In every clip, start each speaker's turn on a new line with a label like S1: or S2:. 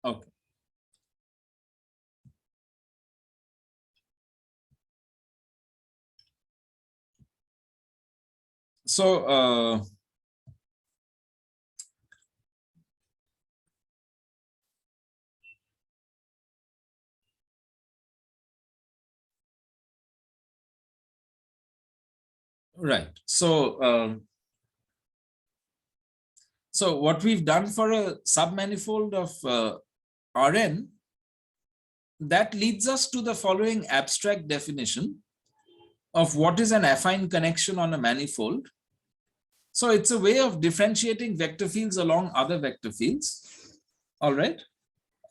S1: Okay. So, right. So what we've done for a submanifold of Rn, that leads us to the following abstract definition of what is an affine connection on a manifold. So it's a way of differentiating vector fields along other vector fields. All right.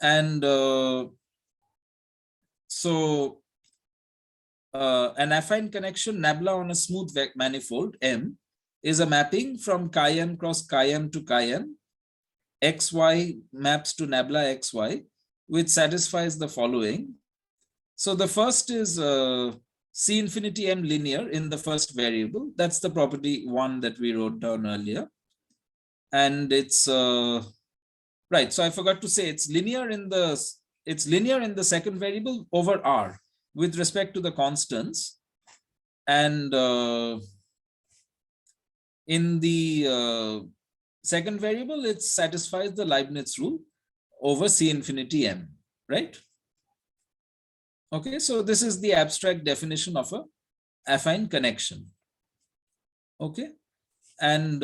S1: And an affine connection nabla on a smooth manifold M is a mapping from chi-m cross chi-m to chi-m. Xy maps to nabla xy, which satisfies the following. So the first is C infinity M linear in the first variable. That's the property 1 that we wrote down earlier. And it's right. So I forgot to say it's linear in the second variable over R with respect to the constants. And in the second variable, it satisfies the Leibniz rule over C infinity M, right? Okay, so this is the abstract definition of a affine connection. Okay, and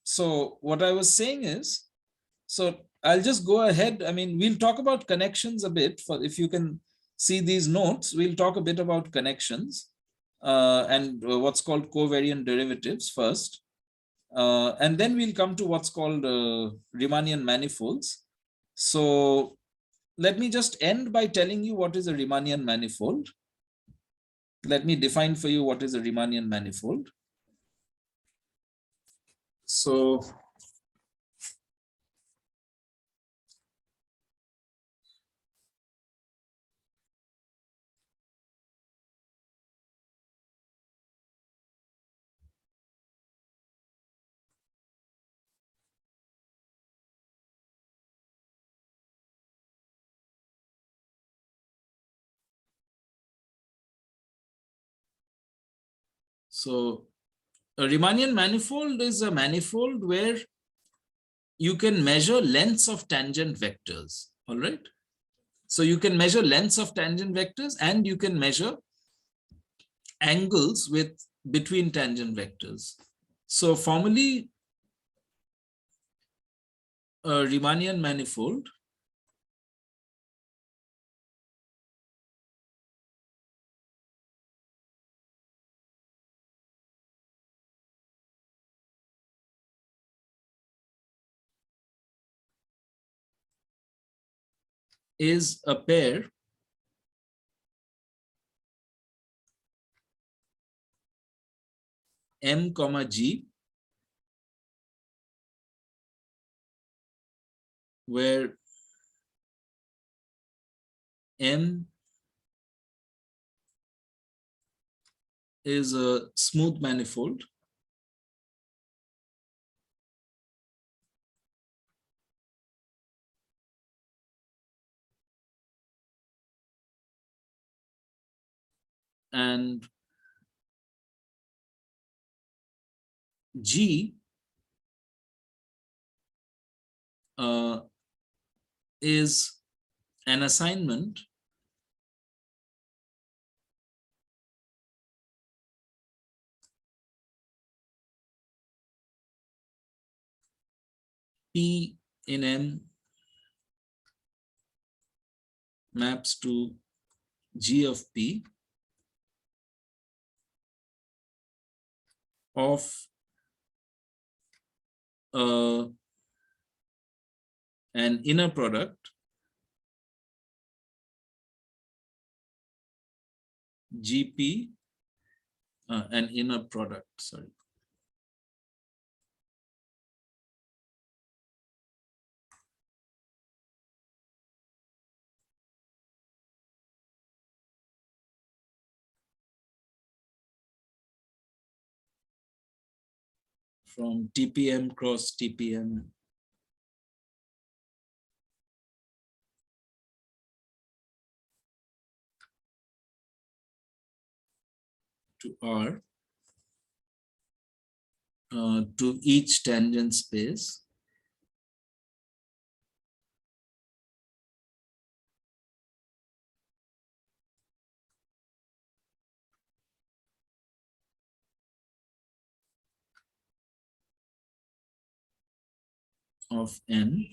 S1: so what I was saying is, so I'll just go ahead. I mean, we'll talk about connections a bit. For if you can see these notes, we'll talk a bit about connections and what's called covariant derivatives first. And then we'll come to what's called Riemannian manifolds. So let me just end by telling you what is a Riemannian manifold. Let me define for you what is a Riemannian manifold. So a Riemannian manifold is a manifold where you can measure lengths of tangent vectors. All right. So you can measure lengths of tangent vectors and you can measure angles between tangent vectors. So formally, a Riemannian manifold is a pair M comma G where M is a smooth manifold and G is an assignment P in M maps to G of P of an inner product GP, an inner product, sorry. From TPM cross TPM to R to each tangent space of n,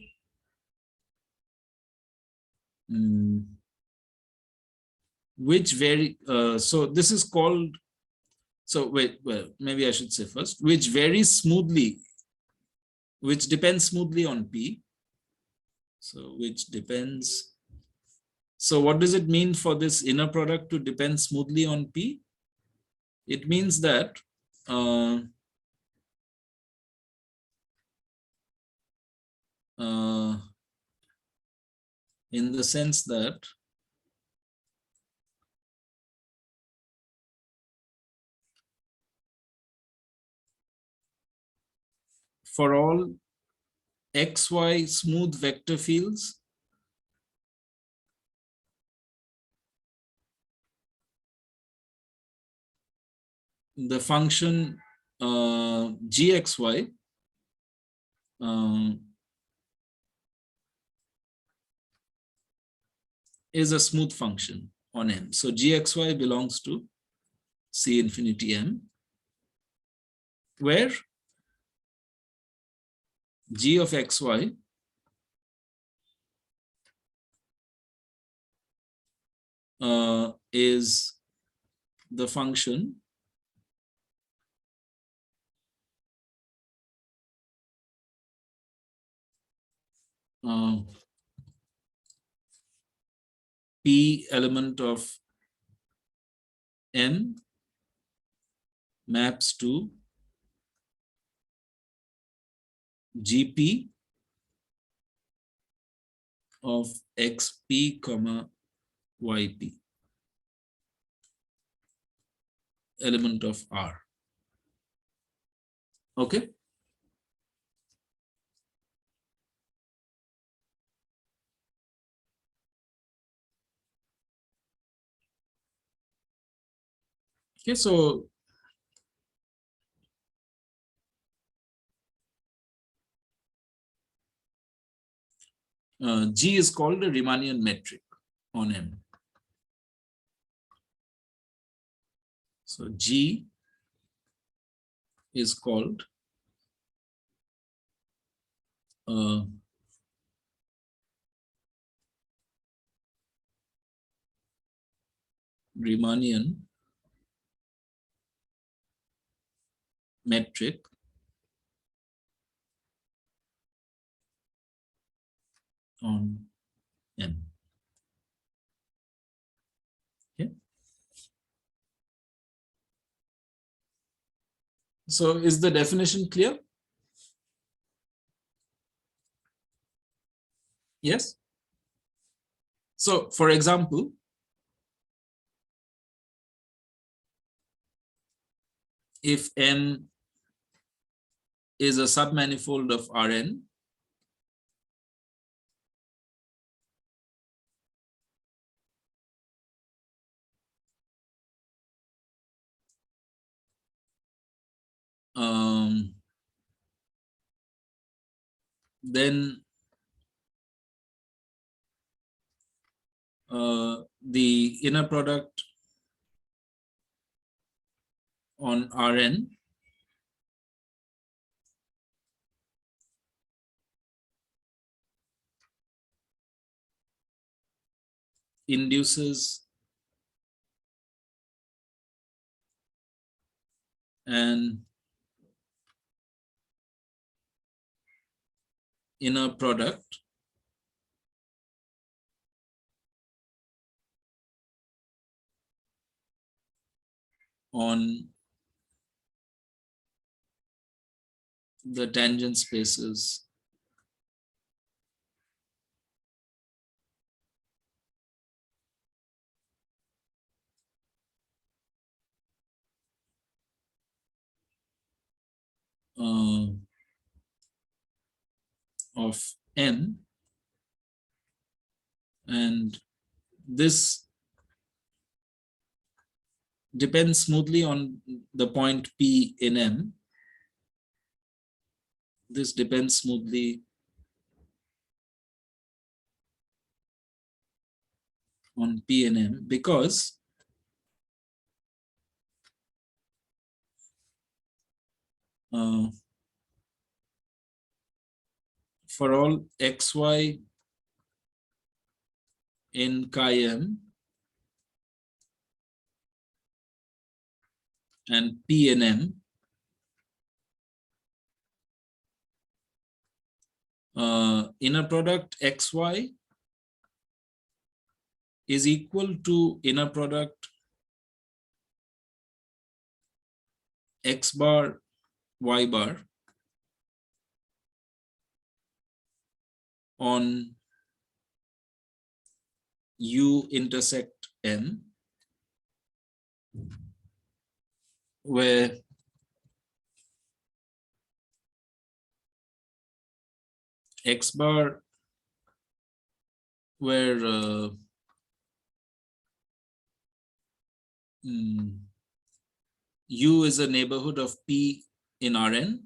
S1: which vary, so this is called, so wait, well, maybe I should say first, which varies smoothly, which depends smoothly on P. So which depends, so what does it mean for this inner product to depend smoothly on P? It means that uh, in the sense that for all xy smooth vector fields, the function gxy is a smooth function on M. So gxy belongs to C infinity M, where g of xy is the function P element of M maps to GP of XP comma YP element of R. Okay. Okay, so G is called a Riemannian metric on M. So G is called Riemannian metric on M. Okay. So is the definition clear? Yes. So for example, if M is a submanifold of Rn, then the inner product on Rn induces an inner product on the tangent spaces of N, and this depends smoothly on the point P in M. This depends smoothly on P and M because for all xy in chi M and P and M, inner product xy is equal to inner product x bar y bar on U intersect M, where x bar, where U is a neighborhood of P in Rn,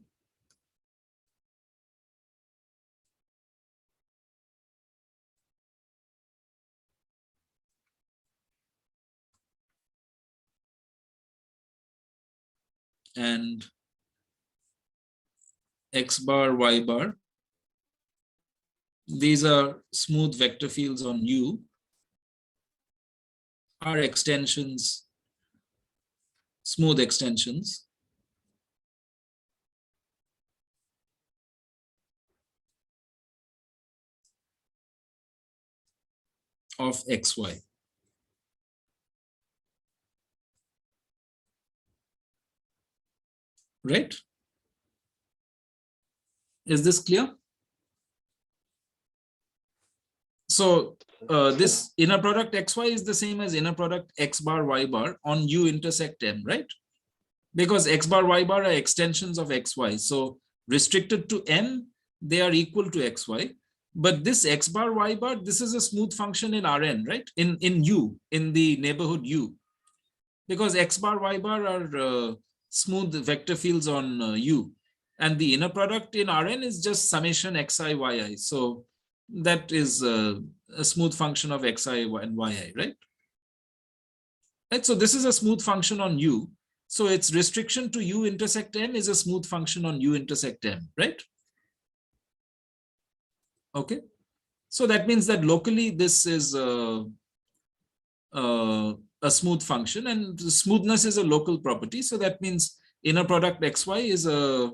S1: and x bar y bar, these are smooth vector fields on U, are extensions, smooth extensions of xy. Right? Is this clear? So this inner product xy is the same as inner product x bar y bar on U intersect M, right? Because x bar y bar are extensions of xy. So restricted to M, they are equal to xy. But this x bar y bar, this is a smooth function in Rn, right? In U, in the neighborhood U. Because x bar y bar are smooth vector fields on U. And the inner product in Rn is just summation xi yi. So that is a smooth function of xi and yi, right? Right. So this is a smooth function on U. So its restriction to U intersect M is a smooth function on U intersect M, right? Okay. So that means that locally this is a smooth function, and smoothness is a local property. So that means inner product xy is a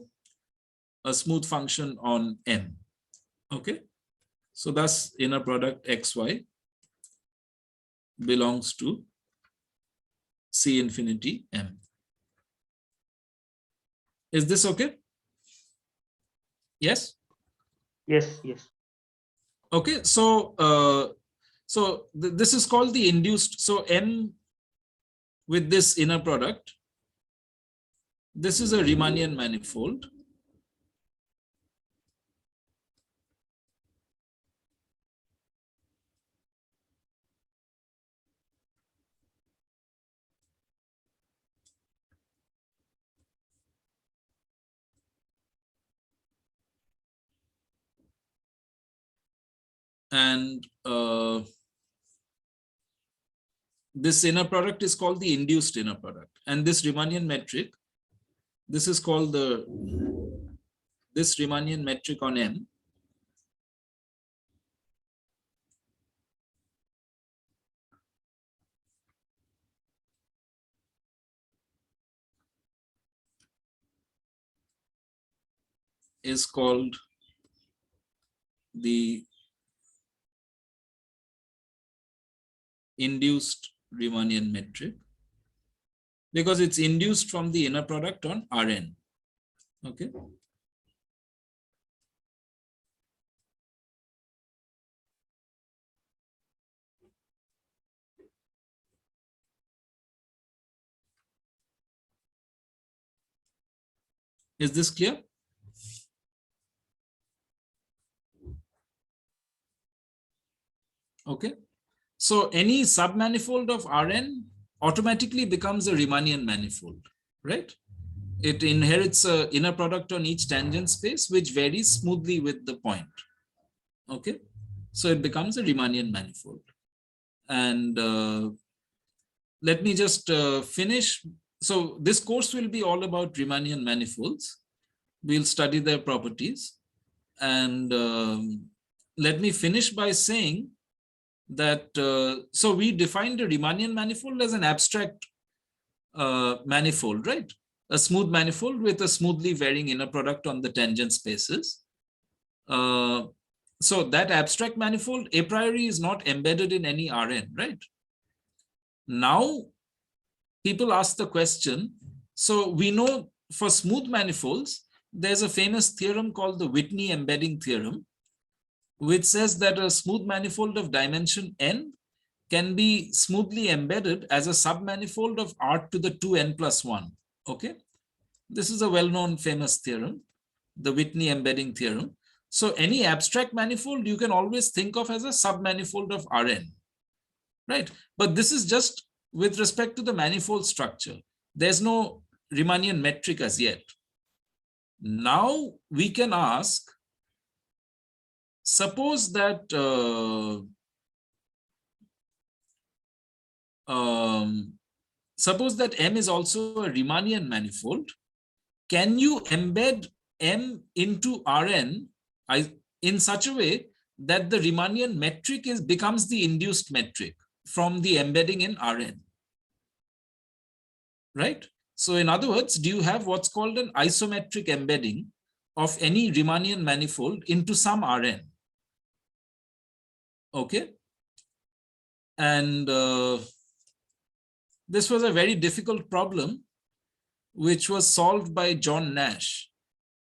S1: smooth function on M. Okay. So thus inner product xy belongs to C infinity M. Is this okay? Yes?
S2: Yes, yes.
S1: Okay. So this is called the induced. So M with this inner product, this is a Riemannian manifold. And this inner product is called the induced inner product. And this Riemannian metric, this is called this Riemannian metric on M is called the induced Riemannian metric because it's induced from the inner product on Rn. Okay. Is this clear? Okay. So any submanifold of Rn automatically becomes a Riemannian manifold, right? It inherits an inner product on each tangent space, which varies smoothly with the point. Okay, so it becomes a Riemannian manifold. And let me just finish. So this course will be all about Riemannian manifolds. We'll study their properties. And let me finish by saying that, so we defined a Riemannian manifold as an abstract manifold, right? A smooth manifold with a smoothly varying inner product on the tangent spaces. So that abstract manifold a priori is not embedded in any Rn, right? Now, people ask the question, so we know for smooth manifolds, there's a famous theorem called the Whitney embedding theorem, which says that a smooth manifold of dimension n can be smoothly embedded as a submanifold of R to the 2n plus 1. Okay, this is a well-known famous theorem, the Whitney embedding theorem. So any abstract manifold you can always think of as a submanifold of Rn, right? But this is just with respect to the manifold structure. There's no Riemannian metric as yet. Now we can ask, suppose that suppose that M is also a Riemannian manifold. Can you embed M into Rn in such a way that the Riemannian metric becomes the induced metric from the embedding in Rn? Right? So in other words, do you have what's called an isometric embedding of any Riemannian manifold into some Rn? Okay. And this was a very difficult problem, which was solved by John Nash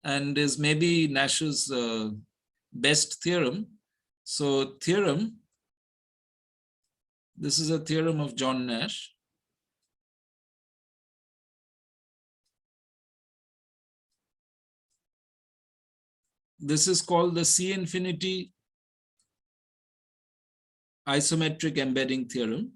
S1: and is maybe Nash's best theorem. So theorem, this is a theorem of John Nash. This is called the C infinity isometric embedding theorem.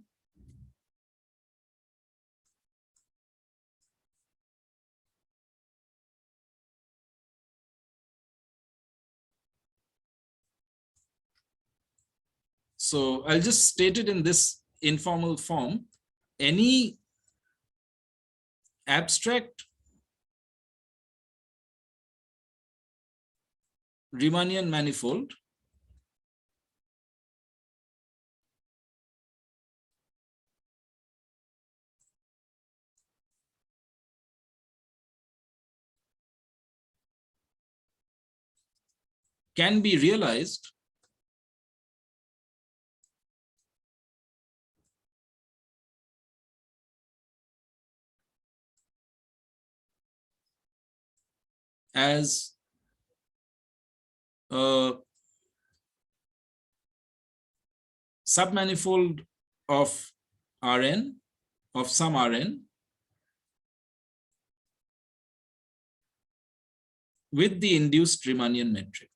S1: So I'll just state it in this informal form. Any abstract Riemannian manifold can be realized as a submanifold of Rn, of some Rn, with the induced Riemannian metric.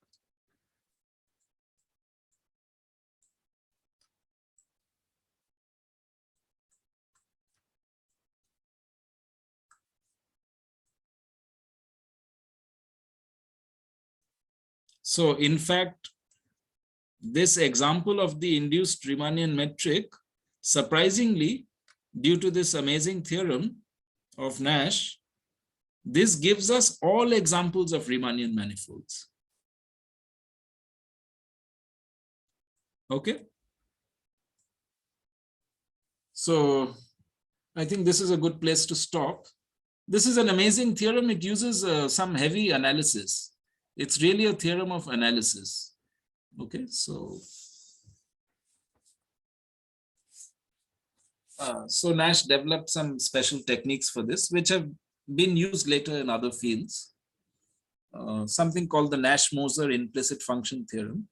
S1: So in fact, this example of the induced Riemannian metric, surprisingly, due to this amazing theorem of Nash, this gives us all examples of Riemannian manifolds. Okay. So I think this is a good place to stop. This is an amazing theorem. It uses some heavy analysis. It's really a theorem of analysis. Okay, so so Nash developed some special techniques for this, which have been used later in other fields. Something called the Nash-Moser implicit function theorem.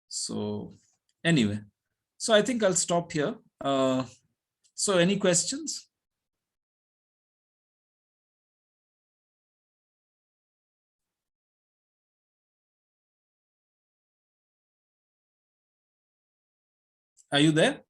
S1: So anyway, so I think I'll stop here. So any questions? Are you there?